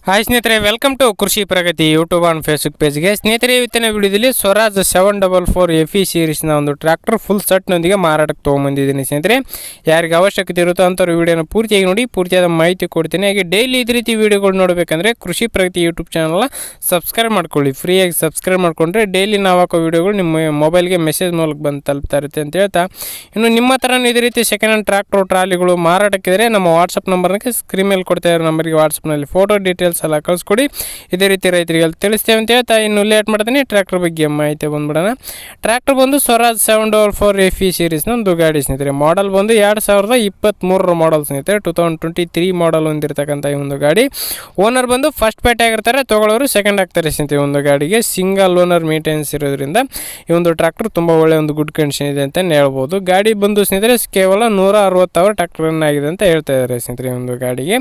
Hi ಸ್ನೇಹಿತರೆ, welcome to ಕೃಷಿ ಪ್ರಗತಿ YouTube on Facebook ಪೇಜ್ಗೆ. ಸ್ನೇಹಿತರೆ, ಇವತ್ತಿನ ವಿಡಿಯೋದಲ್ಲಿ ಸ್ವರಾಜ್ 744 FE ಸೀರೀಸ್ನ ಒಂದು ಟ್ರ್ಯಾಕ್ಟರ್ ಫುಲ್ ಸೆಟ್ನೊಂದಿಗೆ ಮಾರಾಟಕ್ಕೆ ತೊಗೊಂಬಂದಿದ್ದೀನಿ. ಸ್ನೇಹಿತರೆ, ಯಾರಿಗೆ ಅವಶ್ಯಕತೆ ಇರುತ್ತೋ ಅಂಥವ್ರು ವಿಡಿಯೋನ ಪೂರ್ತಿಯಾಗಿ ನೋಡಿ, ಪೂರ್ತಿಯಾದ ಮಾಹಿತಿ ಕೊಡ್ತೀನಿ. ಹಾಗೆ ಡೈಲಿ ಇದೇ ರೀತಿ ವಿಡಿಯೋಗಳು ನೋಡಬೇಕಂದ್ರೆ ಕೃಷಿ ಪ್ರಗತಿ ಯೂಟ್ಯೂಬ್ ಚಾನಲ್ನ ಸಬ್ಸ್ಕ್ರೈಬ್ ಮಾಡ್ಕೊಳ್ಳಿ. ಫ್ರೀಯಾಗಿ ಸಬ್ಸ್ಕ್ರೈಬ್ ಮಾಡಿಕೊಂಡ್ರೆ ಡೈಲಿ ನಾವು ಹಾಕೋ ವಿಡಿಯೋಗಳು ನಿಮ್ಮ ಮೊಬೈಲ್ಗೆ ಮೆಸೇಜ್ ಮೂಲಕ ಬಂದು ತಲುಪ್ತಾ ಇರುತ್ತೆ ಅಂತ ಹೇಳ್ತಾ, ಇನ್ನು ನಿಮ್ಮ ಥರ ಇದೇ ರೀತಿ ಸೆಕೆಂಡ್ ಹ್ಯಾಂಡ್ ಟ್ರ್ಯಾಕ್ಟರ್ ಟ್ರಾಲಿಗಳು ಮಾರಾಟಕ್ಕಿದ್ರೆ ನಮ್ಮ ವಾಟ್ಸಪ್ ನಂಬರ್ಗೆ ಸ್ಕ್ರೀನ್ ಮೇಲೆ ಕೊಡ್ತಾ ಇರೋ ನಂಬರ್ಗೆ ವಾಟ್ಸಪ್ನಲ್ಲಿ ಫೋಟೋ ಡೀಟೇಲ್ಸ್ ಎಲ್ಲ ಕಳಿಸ್ಕೊಡಿ. ಇದೇ ರೀತಿ ರೈತರಿಗೆ ತಿಳಿಸ್ತೇವೆ ಅಂತ ಹೇಳ್ತಾ ಇನ್ನು ಲೇಟ್ ಮಾಡ್ತೀನಿ ಟ್ರ್ಯಾಕ್ಟರ್ ಬಗ್ಗೆ ಮಾಹಿತಿ ಬಂದ್ಬಿಡೋಣ. ಟ್ರ್ಯಾಕ್ಟರ್ ಬಂದು ಸ್ವರಾಜ್ 744 FE ಸೀರೀಸ್ನ ಒಂದು ಗಾಡಿ ಸ್ನೇಹಿತರೆ. ಮಾಡಲ್ ಬಂದು 2023 ಮಾಡಲ್ ಸ್ನೇಹಿತರೆ. 2023 ಮಾಡಲ್ ಹೊಂದಿರತಕ್ಕಂಥ ಈ ಒಂದು ಗಾಡಿ. ಓನರ್ ಬಂದು ಫಸ್ಟ್ ಪೇಟೆ ಆಗಿರ್ತಾರೆ, ತೊಗೊಳ್ಳೋರು ಸೆಕೆಂಡ್ ಆಗ್ತಾರೆ ಸ್ನೇಹಿತರೆ. ಒಂದು ಗಾಡಿಗೆ ಸಿಂಗಲ್ ಓನರ್ ಮೇಂಟೆನೆನ್ಸ್ ಇರೋದ್ರಿಂದ ಈ ಒಂದು ಟ್ರ್ಯಾಕ್ಟರ್ ತುಂಬ ಒಳ್ಳೆ ಒಂದು ಗುಡ್ ಕಂಡೀಷನ್ ಇದೆ ಅಂತ ಹೇಳ್ಬೋದು. ಗಾಡಿ ಬಂದು ಸ್ನೇಹಿತರೆ ಕೇವಲ 160 ಅವರ್ ಟ್ರ್ಯಾಕ್ಟರ್ ರನ್ ಆಗಿದೆ ಅಂತ ಹೇಳ್ತಾ ಇದ್ದಾರೆ ಸ್ನೇಹಿತರೆ. ಒಂದು ಗಾಡಿಗೆ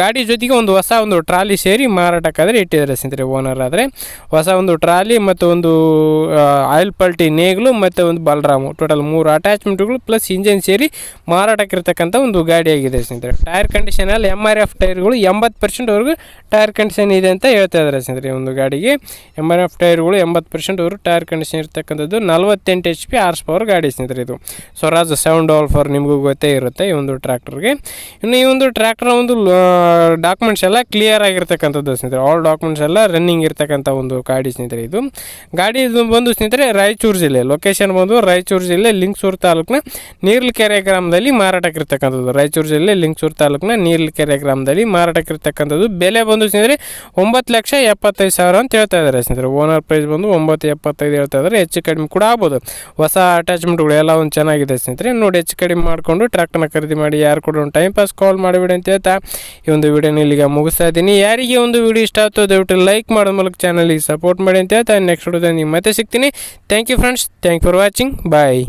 ಗಾಡಿ ಜೊತೆಗೆ ಒಂದು ಹೊಸ ಒಂದು ಟ್ರಾಲಿ ಸೇರಿ ಮಾರಾಟಕ್ಕಾದರೆ ಇಟ್ಟಿದ್ದಾರೆ ಸ್ನೇಹಿತರೆ. ಓನರ್ ಆದರೆ ಹೊಸ ಒಂದು ಟ್ರಾಲಿ ಮತ್ತು ಒಂದು ಆಯಿಲ್ ಪಲ್ಟಿ ನೇಗ್ಲು ಮತ್ತು ಒಂದು ಬಲರಾಮು, ಟೋಟಲ್ 3 ಅಟ್ಯಾಚ್ಮೆಂಟ್ಗಳು ಪ್ಲಸ್ ಇಂಜಿನ್ ಸೇರಿ ಮಾರಾಟಕ್ಕಿರ್ತಕ್ಕಂಥ ಒಂದು ಗಾಡಿಯಾಗಿದೆ ಸ್ನೇಹಿತರೆ. ಟೈರ್ ಕಂಡೀಷನಲ್ಲಿ MRF ಟೈರ್ಗಳು 80% ಟೈರ್ ಕಂಡೀಷನ್ ಇದೆ ಅಂತ ಹೇಳ್ತಾ ಇದ್ದಾರೆ ಸ್ನೇಹಿತರೆ. ಒಂದು ಗಾಡಿಗೆ MRF ಟೈರ್ಗಳು 80% ಟೈರ್ ಕಂಡೀಷನ್ ಇರ್ತಕ್ಕಂಥದ್ದು. 48 HP ಹಾರ್ಸ್ ಪವರ್ ಗಾಡಿ ಸ್ನೇಹಿತರೆ. ಇದು ಸ್ವರಾಜ್ 744 ನಿಮಗೂ ಗೊತ್ತೇ ಇರುತ್ತೆ ಈ ಒಂದು ಟ್ರ್ಯಾಕ್ಟರ್ಗೆ. ಇನ್ನು ಈ ಒಂದು ಟ್ರ್ಯಾಕ್ಟರ್ ಒಂದು ಡಾಕ್ಯುಮೆಂಟ್ಸ್ ಎಲ್ಲ ಕ್ಲಿಯರ್ ಆಗಿರ್ತಕ್ಕಂಥದ್ದು ಸ್ನೇಹಿತರೆ. ಆಲ್ ಡಾಕ್ಯುಮೆಂಟ್ಸ್ ಎಲ್ಲ ರನ್ನಿಂಗ್ ಇರ್ತಕ್ಕಂಥ ಒಂದು ಗಾಡಿ ಸ್ನೇಹಿತರೆ. ಇದು ಬಂದು ಸ್ನೇಹಿತರೆ ರಾಯಚೂರು ಜಿಲ್ಲೆ. ಲೊಕೇಶನ್ ಬಂದು ರಾಯಚೂರು ಜಿಲ್ಲೆ ಲಿಂಗಸೂರು ತಾಲೂಕಿನ ನೀರ್ಲಕೆರೆ ಗ್ರಾಮದಲ್ಲಿ ಮಾರಾಟಕ್ಕಿರ್ತಕ್ಕಂಥದ್ದು. ರಾಯಚೂರು ಜಿಲ್ಲೆ ಲಿಂಗಸೂರು ತಾಲೂಕಿನ ನೀರ್ಲಕೆರೆ ಗ್ರಾಮದಲ್ಲಿ ಮಾರಾಟಕ್ಕಿರ್ತಕ್ಕಂಥದ್ದು. ಬೆಲೆ ಬಂದು ಸ್ನೇಹಿತರೆ 9,75,000 ಅಂತ ಹೇಳ್ತಾ ಇದ್ದಾರೆ ಸ್ನೇಹಿತರೆ. ಓನರ್ ಪ್ರೈಸ್ ಬಂದು 9,75,000 ಹೇಳ್ತಾ ಇದ್ದಾರೆ. ಹೆಚ್ಚು ಕಡಿಮೆ ಕೂಡ ಆಗ್ಬೋದು. ಹೊಸ ಅಟ್ಯಾಚ್ಮೆಂಟ್ಗಳು ಎಲ್ಲ ಒಂದು ಚೆನ್ನಾಗಿದೆ ಸ್ನೇಹಿತರೆ. ನೋಡಿ ಹೆಚ್ಚು ಕಡಿಮೆ ಮಾಡಿಕೊಂಡು ಟ್ರ್ಯಾಕ್ಟರ್ನ ಖರೀದಿ ಮಾಡಿ. ಯಾರು ಕೂಡ ಒಂದು ಟೈಮ್ ಪಾಸ್ ಕಾಲ್ ಮಾಡಿಬಿಡಿ ಅಂತ ಹೇಳ್ತಾ ಈ ಒಂದು ವಿಡಿಯೋನ ಇಲ್ಲಿಗೆ ಮುಗಿಸ್ತಾ ಇದ್ದೀನಿ. ಯಾರಿಗೆ ಒಂದು ವಿಡಿಯೋ ಇಷ್ಟ ಆಯ್ತು ದಯವಿಟ್ಟು ಲೈಕ್ ಮಾಡೋ ಮೂಲಕ ಚಾನಲ್ಗೆ ಸಪೋರ್ಟ್ ಮಾಡಿ ಅಂತ ಹೇಳ್ತಾ ನೆಕ್ಸ್ಟ್ ವಿಡಿಯೋದಲ್ಲಿ ಮತ್ತೆ ಸಿಗ್ತೀನಿ. Thank you friends, thank for watching, bye.